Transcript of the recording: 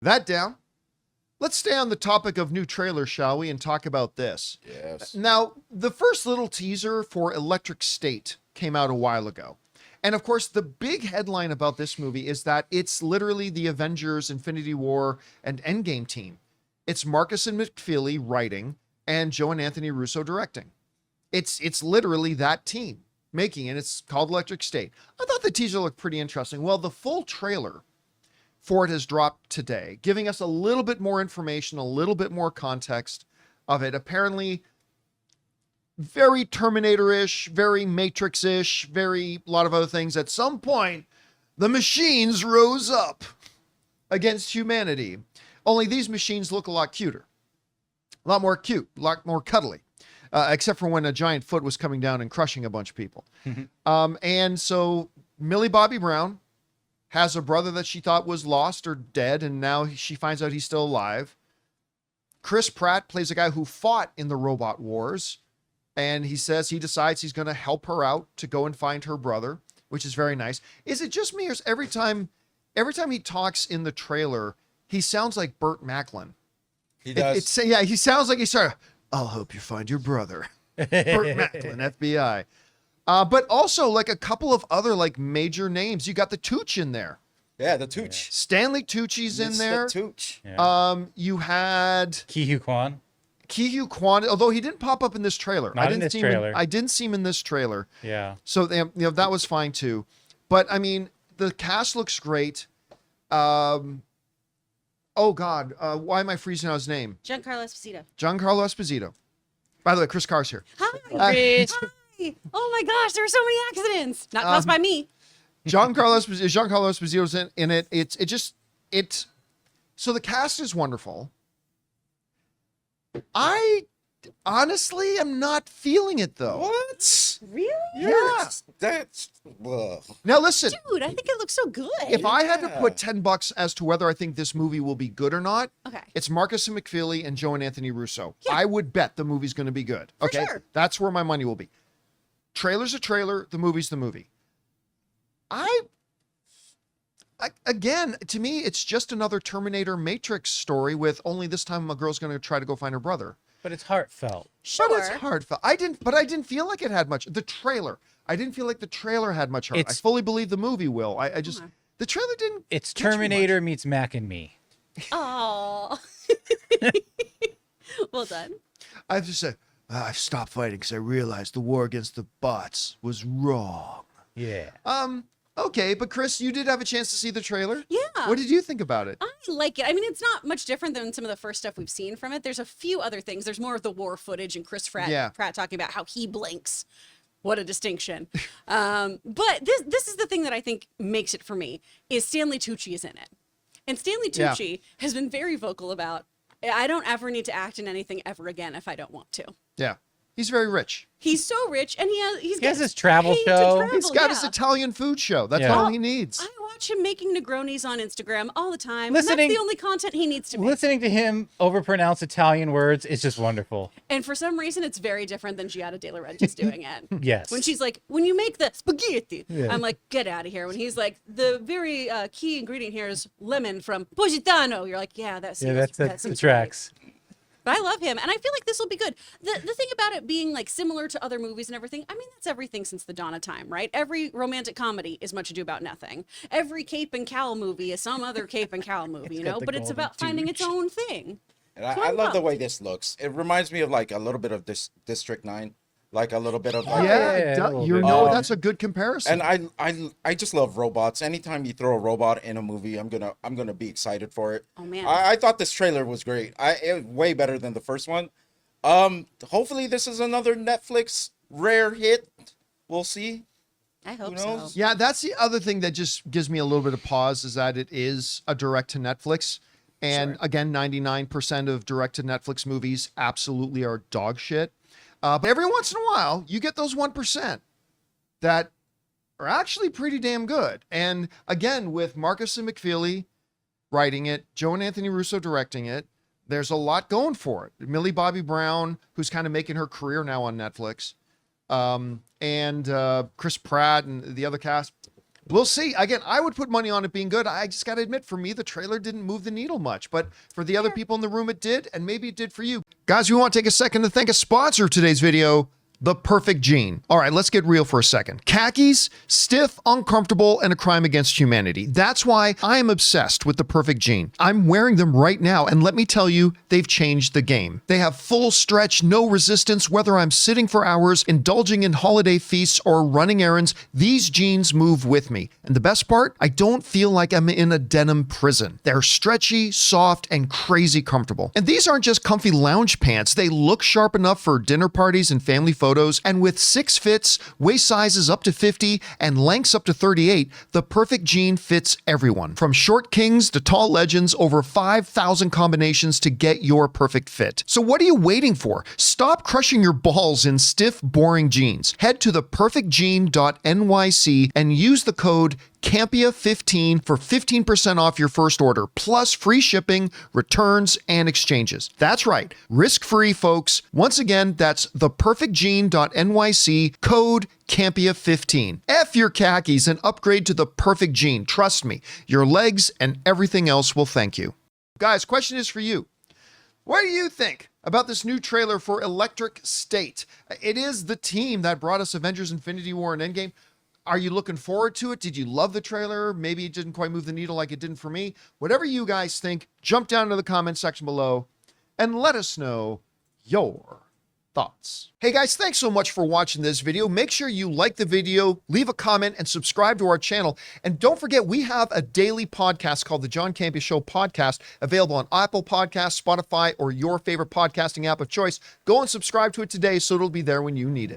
That down. Let's stay on the topic of new trailers, shall we, and talk about this. Yes. Now, the first little teaser for Electric State came out a while ago. And of course, the big headline about this movie is that it's literally the Avengers, Infinity War, and Endgame team. It's Marcus and McFeely writing and Joe and Anthony Russo directing. It's literally that team making it. It's called Electric State. I thought the teaser looked pretty interesting. Well, the full trailer for it has dropped today, giving us a little bit more information, a little bit more context of it. Apparently, very Terminator-ish, very Matrix-ish, a lot of other things. At some point, the machines rose up against humanity. Only these machines look a lot cuter. A lot more cute, a lot more cuddly. Except for when a giant foot was coming down and crushing a bunch of people. And so Millie Bobby Brown has a brother that she thought was lost or dead, and now she finds out he's still alive. Chris Pratt plays a guy who fought in the Robot Wars, and he decides he's going to help her out to go and find her brother, which is very nice. Is it just me, or is every time he talks in the trailer, he sounds like Burt Macklin? He does. He sounds like he's starting, I'll help you find your brother. Burt Macklin, FBI. But also like a couple of other like major names. You got the Tooch in there. Yeah, the Tooch. Stanley Tucci's in there. The Tooch. Yeah. You had Ke-Huy Quan, although he didn't pop up in this trailer. Not in this trailer. I didn't see him in this trailer. Yeah. So that was fine too. But I mean, the cast looks great. Oh God, why am I freezing out his name? Giancarlo Esposito. Giancarlo Esposito. By the way, Chris Carr's here. Hi, Rich. Hi. Oh my gosh, there were so many accidents. Not caused by me. Giancarlo Esposito's in it. So the cast is wonderful. I honestly am not feeling it though. What? Really? Yeah. That's Now listen. Dude, I think it looks so good. If I had to put $10 as to whether I think this movie will be good or not, okay, it's Marcus and McFeely and Joe and Anthony Russo. Yeah. I would bet the movie's going to be good. For Okay, sure. That's where my money will be. Trailer's a trailer. The movie's the movie. Again, to me, it's just another Terminator Matrix story with only this time a girl's going to try to go find her brother. But it's heartfelt. sure. But it's heartfelt. I didn't feel like it had much. The trailer. I didn't feel like the trailer had much heart. I fully believe the movie will. I just the trailer didn't. It's Terminator meets Mac and Me. Oh. Well done. I have to say, I've stopped fighting because I realized the war against the bots was wrong. Yeah. Okay, but Chris, you did have a chance to see the trailer. Yeah. What did you think about it? I like it. I mean, it's not much different than some of the first stuff we've seen from it. There's a few other things. There's more of the war footage and Chris Pratt talking about how he blinks. What a distinction. But this is the thing that I think makes it for me is Stanley Tucci is in it. And Stanley Tucci has been very vocal about, I don't ever need to act in anything ever again if I don't want to. Yeah. He's very rich. He's so rich, and he has his travel show. He's got his Italian food show. That's all he needs. I watch him making Negronis on Instagram all the time. Listening- and that's the only content he needs to make. Listening to him overpronounce Italian words is just wonderful. And for some reason, it's very different than Giada De Laurentiis doing it. Yes. When she's like, when you make the spaghetti, I'm like, get out of here. When he's like, the very key ingredient here is lemon from Positano. You're like, yeah, that seems that's the seems tracks. right. But I love him, and I feel like this will be good. The thing about it being like similar to other movies and everything, I mean, that's everything since the dawn of time, right? Every romantic comedy is Much Ado About Nothing. Every Cape and Cowl movie is some other Cape and Cowl movie, you know? But it's about finding its own thing. And I love the way this looks. It reminds me of like a little bit of this District 9. Like a little bit of like that's a good comparison. And I just love robots. Anytime you throw a robot in a movie, I'm gonna be excited for it. Oh man. I thought this trailer was great. It was way better than the first one. Hopefully this is another Netflix rare hit. We'll see. I hope so. Yeah, that's the other thing that just gives me a little bit of pause is that it is a direct to Netflix. And again, 99% of direct to Netflix movies absolutely are dog shit. But every once in a while, you get those 1% that are actually pretty damn good. And again, with Marcus and McFeely writing it, Joe and Anthony Russo directing it, there's a lot going for it. Millie Bobby Brown, who's kind of making her career now on Netflix, and Chris Pratt and the other cast. We'll see. Again, I would put money on it being good. I just got to admit, for me, the trailer didn't move the needle much, but for the other people in the room, it did, and maybe it did for you. Guys, we want to take a second to thank a sponsor of today's video, The Perfect Jean. All right, let's get real for a second. Khakis, stiff, uncomfortable, and a crime against humanity. That's why I am obsessed with The Perfect Jean. I'm wearing them right now, and let me tell you, they've changed the game. They have full stretch, no resistance, whether I'm sitting for hours, indulging in holiday feasts, or running errands, these jeans move with me. And the best part, I don't feel like I'm in a denim prison. They're stretchy, soft, and crazy comfortable. And these aren't just comfy lounge pants. They look sharp enough for dinner parties and family photos. And with 6 fits, waist sizes up to 50, and lengths up to 38, the Perfect Jean fits everyone. From short kings to tall legends, over 5,000 combinations to get your perfect fit. So what are you waiting for? Stop crushing your balls in stiff, boring jeans. Head to theperfectjean.nyc and use the code Campea15 for 15% off your first order, plus free shipping, returns, and exchanges. That's right, risk-free, folks. Once again, that's theperfectjean.nyc, code Campea15. F your khakis and upgrade to the Perfect Jean. Trust me, your legs and everything else will thank you. Guys, question is for you. What do you think about this new trailer for Electric State? It is the team that brought us Avengers, Infinity War, and Endgame. Are you looking forward to it? Did you love the trailer? Maybe it didn't quite move the needle like it didn't for me. Whatever you guys think, jump down to the comment section below and let us know your thoughts. Hey guys, thanks so much for watching this video. Make sure you like the video, leave a comment, and subscribe to our channel. And don't forget, we have a daily podcast called the John Campea Show podcast, available on Apple Podcasts, Spotify, or your favorite podcasting app of choice. Go and subscribe to it today so it'll be there when you need it.